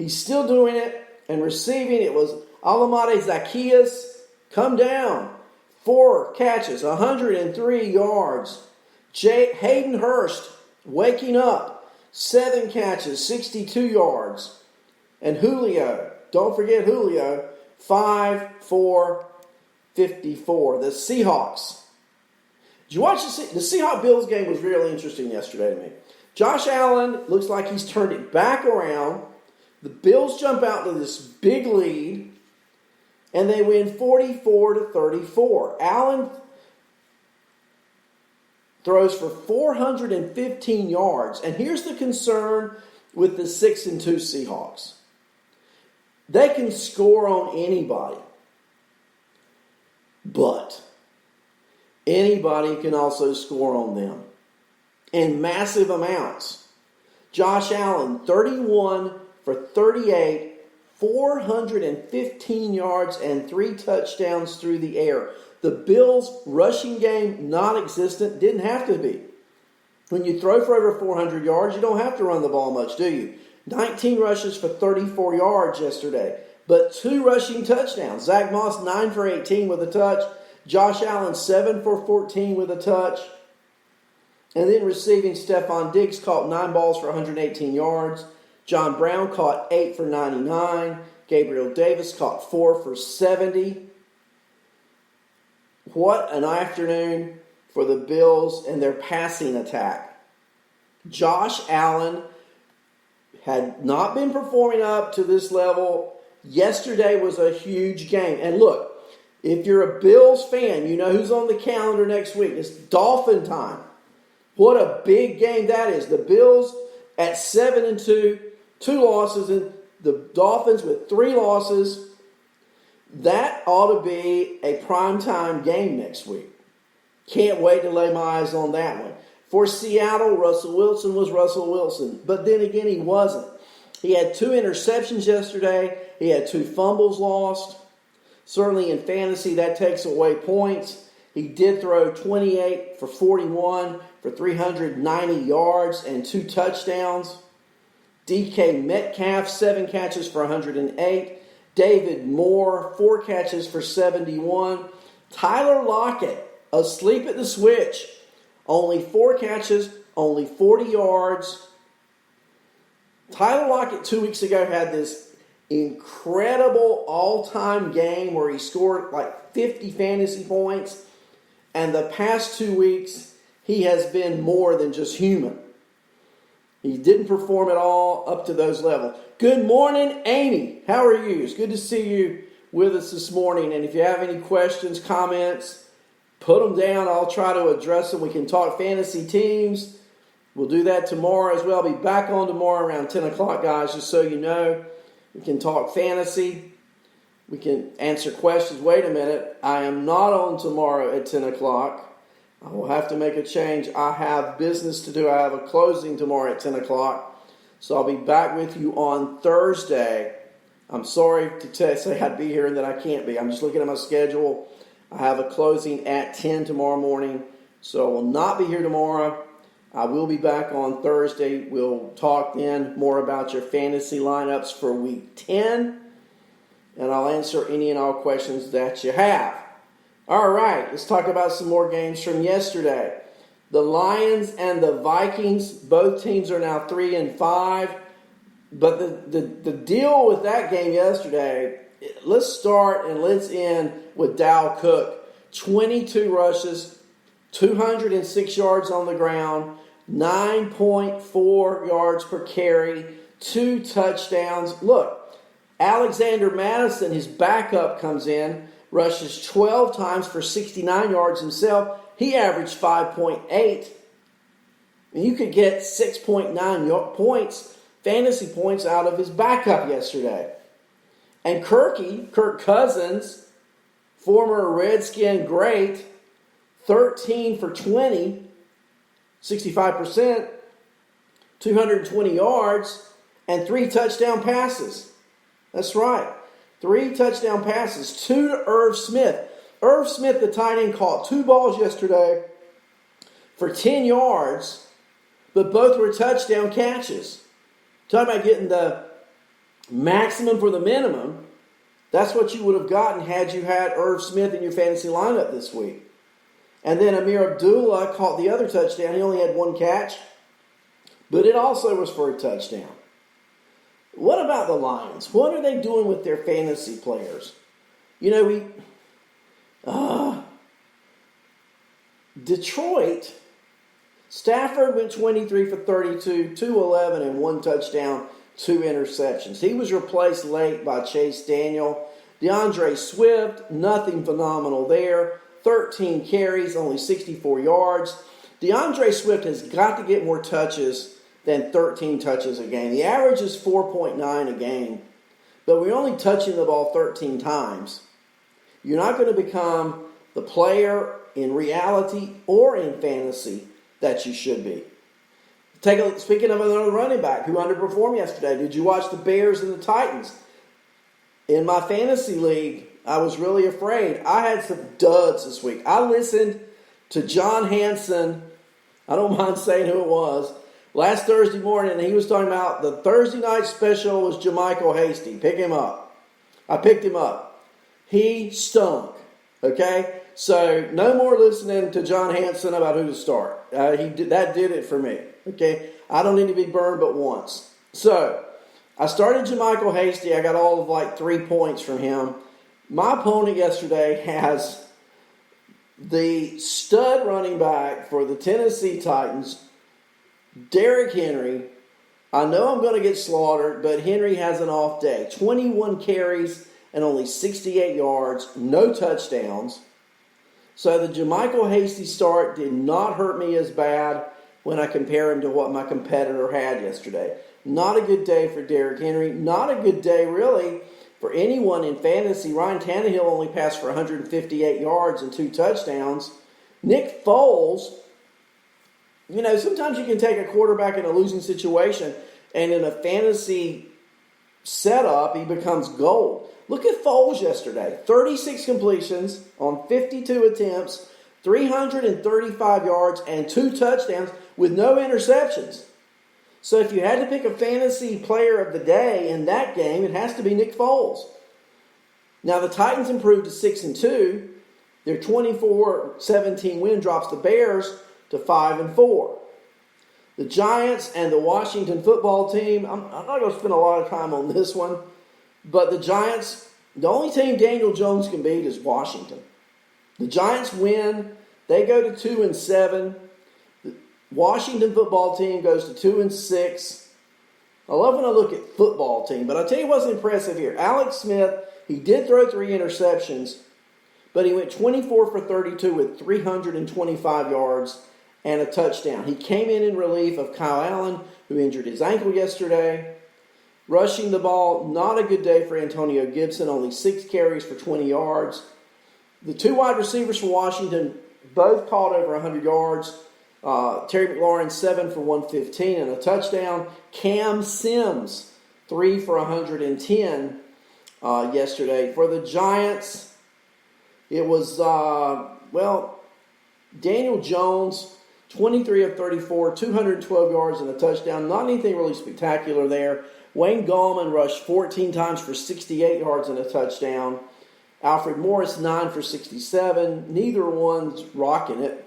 He's still doing it and receiving. It was Alamade Zacchaeus. Come down. 4 catches, 103 yards. Hayden Hurst waking up. 7 catches, 62 yards. And Julio, don't forget Julio, 5 for 54. The Seahawks. Did you watch the Seahawks-Bills game? Was really interesting yesterday to me. Josh Allen looks like he's turned it back around. The Bills jump out to this big lead, and they win 44-34. Allen throws for 415 yards. And here's the concern with the 6-2 Seahawks. They can score on anybody. But anybody can also score on them in massive amounts. Josh Allen, 31 for 38, 415 yards and 3 touchdowns through the air. The Bills' rushing game, non-existent, didn't have to be. When you throw for over 400 yards, you don't have to run the ball much, do you? 19 rushes for 34 yards yesterday, but 2 rushing touchdowns. Zach Moss, 9 for 18 with a touch. Josh Allen, 7 for 14 with a touch. And then receiving, Stephon Diggs caught 9 balls for 118 yards. John Brown caught 8 for 99. Gabriel Davis caught 4 for 70. What an afternoon for the Bills and their passing attack. Josh Allen had not been performing up to this level. Yesterday was a huge game. And look, if you're a Bills fan, you know who's on the calendar next week. It's Dolphin time. What a big game that is. The Bills at 7-2, 2 losses, and the Dolphins with 3 losses. That ought to be a primetime game next week. Can't wait to lay my eyes on that one. For Seattle, Russell Wilson was Russell Wilson. But then again, he wasn't. He had 2 interceptions yesterday. He had 2 fumbles lost. Certainly in fantasy, that takes away points. He did throw 28 for 41 for 390 yards and 2 touchdowns. DK Metcalf, 7 catches for 108. David Moore, 4 catches for 71. Tyler Lockett, asleep at the switch. Only 4 catches, only 40 yards. Tyler Lockett 2 weeks ago had this incredible all-time game where he scored like 50 fantasy points. And the past 2 weeks, he has been more than just human. He didn't perform at all up to those levels. Good morning, Amy. How are you? It's good to see you with us this morning. And if you have any questions, comments, put them down. I'll try to address them. We can talk fantasy teams. We'll do that tomorrow as well. I'll be back on tomorrow around 10 o'clock, guys, just so you know. We can talk fantasy. We can answer questions. Wait a minute. I am not on tomorrow at 10 o'clock. I will have to make a change. I have business to do. I have a closing tomorrow at 10 o'clock. So I'll be back with you on Thursday. I'm sorry to say I'd be here and that I can't be. I'm just looking at my schedule. I have a closing at 10 tomorrow morning. So I will not be here tomorrow. I will be back on Thursday. We'll talk then more about your fantasy lineups for week 10. And I'll answer any and all questions that you have. All right, let's talk about some more games from yesterday. The Lions and the Vikings, both teams are now 3-5. But the deal with that game yesterday, let's start and let's end with Dalvin Cook. 22 rushes, 206 yards on the ground, 9.4 yards per carry, 2 touchdowns. Look, Alexander Madison, his backup, comes in, rushes 12 times for 69 yards himself. He averaged 5.8. And you could get 6.9 points, fantasy points, out of his backup yesterday. And Kirk Cousins, former Redskin great, 13 for 20, 65%, 220 yards, and 3 touchdown passes. That's right. 3 touchdown passes, 2 to Irv Smith. Irv Smith, the tight end, caught 2 balls yesterday for 10 yards, but both were touchdown catches. Talking about getting the maximum for the minimum, that's what you would have gotten had you had Irv Smith in your fantasy lineup this week. And then Amir Abdullah caught the other touchdown. He only had one catch, but it also was for a touchdown. What about the Lions? What are they doing with their fantasy players? You know, Detroit, Stafford went 23 for 32, 211, and one touchdown, 2 interceptions. He was replaced late by Chase Daniel. DeAndre Swift, nothing phenomenal there. 13 carries, only 64 yards. DeAndre Swift has got to get more touches than 13 touches a game. The average is 4.9 a game, but we're only touching the ball 13 times. You're not going to become the player in reality or in fantasy that you should be. Speaking of another running back who underperformed yesterday, did you watch the Bears and the Titans? In my fantasy league, I was really afraid. I had some duds this week. I listened to John Hanson, I don't mind saying who it was, last Thursday morning, and he was talking about the Thursday night special was JaMychal Hasty. Pick him up. I picked him up. He stunk. Okay? So no more listening to John Hanson about who to start. That did it for me. Okay? I don't need to be burned but once. So I started JaMychal Hasty. I got all of 3 points from him. My opponent yesterday has the stud running back for the Tennessee Titans, Derrick Henry. I know I'm going to get slaughtered, but Henry has an off day. 21 carries and only 68 yards, no touchdowns. So the JaMychal Hasty start did not hurt me as bad when I compare him to what my competitor had yesterday. Not a good day for Derrick Henry. Not a good day, really, for anyone in fantasy. Ryan Tannehill only passed for 158 yards and 2 touchdowns. Nick Foles, sometimes you can take a quarterback in a losing situation, and in a fantasy setup, he becomes gold. Look at Foles yesterday. 36 completions on 52 attempts, 335 yards, and 2 touchdowns with no interceptions. So if you had to pick a fantasy player of the day in that game, it has to be Nick Foles. Now the Titans improved to 6-2. Their 24-17 win drops the Bears to 5-4. The Giants and the Washington football team, I'm not going to spend a lot of time on this one, but the Giants, the only team Daniel Jones can beat is Washington. The Giants win. They go to 2-7. The Washington football team goes to 2-6. I love when I look at football team, but I'll tell you what's impressive here. Alex Smith, he did throw 3 interceptions, but he went 24 for 32 with 325 yards and a touchdown. He came in relief of Kyle Allen, who injured his ankle yesterday. Rushing the ball, not a good day for Antonio Gibson, only 6 carries for 20 yards. The 2 wide receivers for Washington both caught over 100 yards. Terry McLaurin, 7 for 115 and a touchdown. Cam Sims, 3 for 110 yesterday. For the Giants, it was, Daniel Jones, 23 of 34, 212 yards and a touchdown. Not anything really spectacular there. Wayne Gallman rushed 14 times for 68 yards and a touchdown. Alfred Morris, 9 for 67. Neither one's rocking it.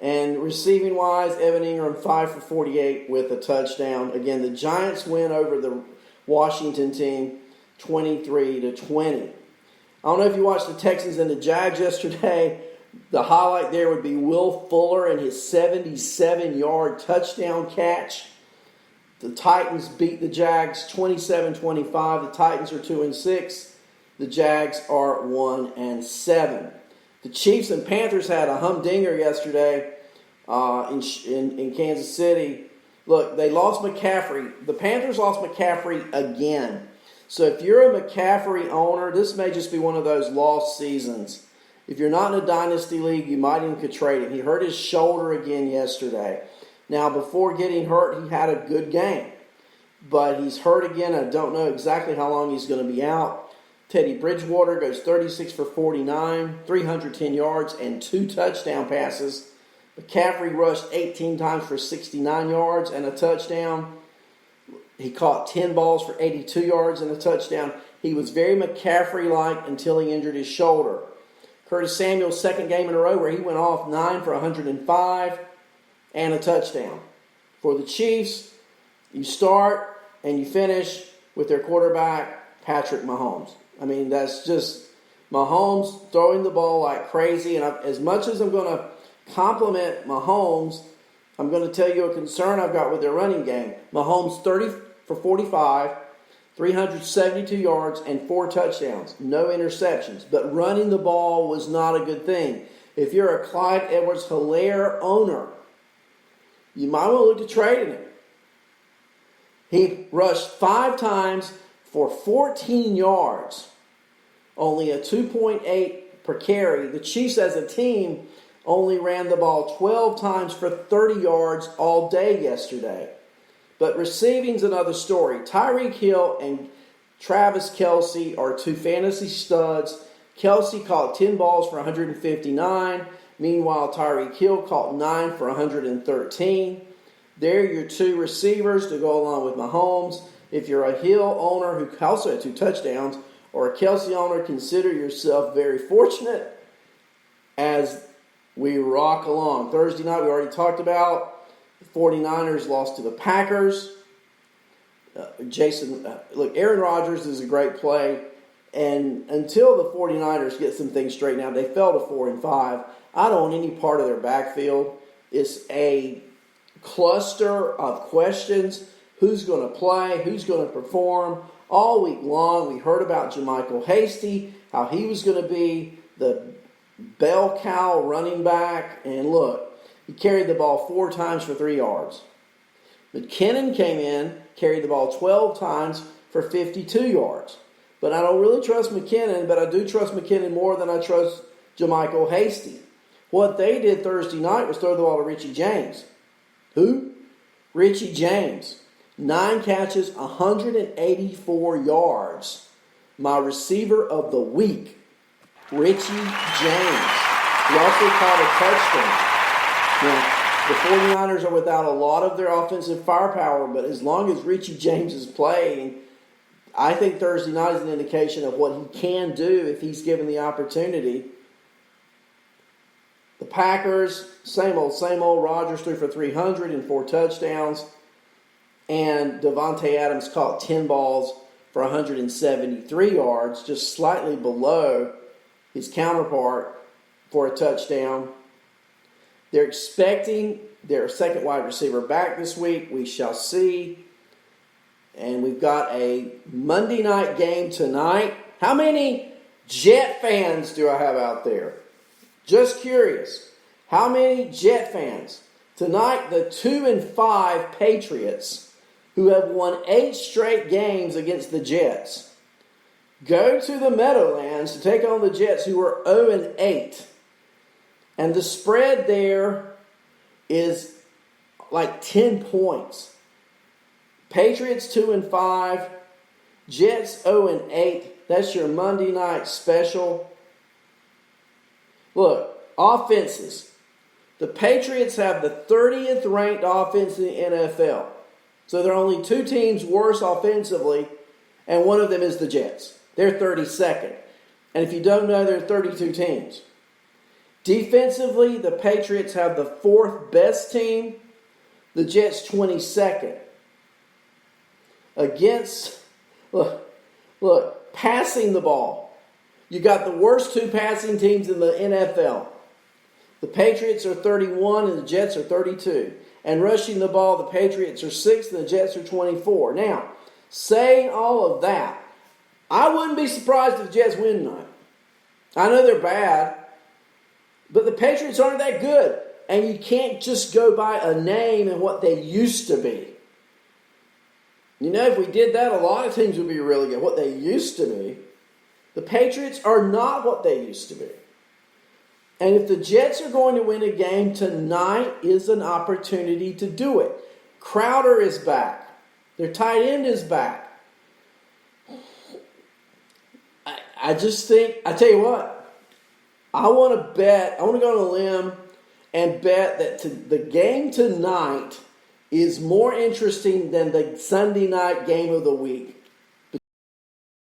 And receiving-wise, Evan Ingram, 5 for 48 with a touchdown. Again, the Giants win over the Washington team, 23-20. I don't know if you watched the Texans and the Jags yesterday. The highlight there would be Will Fuller and his 77-yard touchdown catch. The Titans beat the Jags 27-25. The Titans are 2-6. The Jags are 1-7. The Chiefs and Panthers had a humdinger yesterday in Kansas City. Look, they lost McCaffrey. The Panthers lost McCaffrey again. So if you're a McCaffrey owner, this may just be one of those lost seasons. If you're not in a dynasty league, you might even could trade him. He hurt his shoulder again yesterday. Now, before getting hurt, he had a good game. But he's hurt again. I don't know exactly how long he's going to be out. Teddy Bridgewater goes 36 for 49, 310 yards, and 2 touchdown passes. McCaffrey rushed 18 times for 69 yards and a touchdown. He caught 10 balls for 82 yards and a touchdown. He was very McCaffrey-like until he injured his shoulder. Curtis Samuel's second game in a row where he went off 9 for 105 and a touchdown. For the Chiefs, you start and you finish with their quarterback, Patrick Mahomes. I mean, that's just Mahomes throwing the ball like crazy. And as much as I'm going to compliment Mahomes, I'm going to tell you a concern I've got with their running game. Mahomes 30 for 45, 372 yards, and 4 touchdowns. No interceptions. But running the ball was not a good thing. If you're a Clyde Edwards-Helaire owner, you might want to look to trading him. He rushed 5 times for 14 yards. Only a 2.8 per carry. The Chiefs as a team only ran the ball 12 times for 30 yards all day yesterday. But receiving's another story. Tyreek Hill and Travis Kelce are 2 fantasy studs. Kelce caught 10 balls for 159. Meanwhile, Tyreek Hill caught 9 for 113. They're your 2 receivers to go along with Mahomes. If you're a Hill owner who also had 2 touchdowns, or a Kelce owner, consider yourself very fortunate as we rock along. Thursday night, we already talked about. The 49ers lost to the Packers. Aaron Rodgers is a great play. And until the 49ers get some things straightened out, they fell to 4-5. I don't want any part of their backfield. It's a cluster of questions. Who's going to play? Who's going to perform? All week long, we heard about JaMychal Hasty, how he was going to be the bell cow running back. And look, he carried the ball 4 times for 3 yards. McKinnon came in, carried the ball 12 times for 52 yards. But I don't really trust McKinnon, but I do trust McKinnon more than I trust JaMychal Hasty. What they did Thursday night was throw the ball to Richie James. Who? Richie James. 9 catches, 184 yards. My receiver of the week, Richie James. He also caught a touchdown. Now, the 49ers are without a lot of their offensive firepower, but as long as Richie James is playing, I think Thursday night is an indication of what he can do if he's given the opportunity. The Packers, same old. Rodgers threw for 300 and 4 touchdowns. And Devontae Adams caught 10 balls for 173 yards, just slightly below his counterpart for a touchdown. They're expecting their second wide receiver back this week. We shall see. And we've got a Monday night game tonight. How many Jet fans do I have out there? Just curious. How many Jet fans? Tonight, the 2-5 Patriots, who have won 8 straight games against the Jets, go to the Meadowlands to take on the Jets, who are 0-8. And the spread there is like 10 points. Patriots 2-5, Jets 0-8. That's your Monday night special. Look, offenses. The Patriots have the 30th ranked offense in the NFL. So there are only 2 teams worse offensively, and one of them is the Jets. They're 32nd. And if you don't know, there are 32 teams. Defensively, the Patriots have the 4th best team, the Jets 22nd. Look, passing the ball. You got the worst 2 passing teams in the NFL. The Patriots are 31 and the Jets are 32. And rushing the ball, the Patriots are 6th and the Jets are 24. Now, saying all of that, I wouldn't be surprised if the Jets win tonight. I know they're bad, but the Patriots aren't that good. And you can't just go by a name and what they used to be. You know, if we did that, a lot of teams would be really good. What they used to be. The Patriots are not what they used to be. And if the Jets are going to win a game, tonight is an opportunity to do it. Crowder is back. Their tight end is back. I just think, I tell you what, I want to go on a limb and bet that the game tonight is more interesting than the Sunday night game of the week.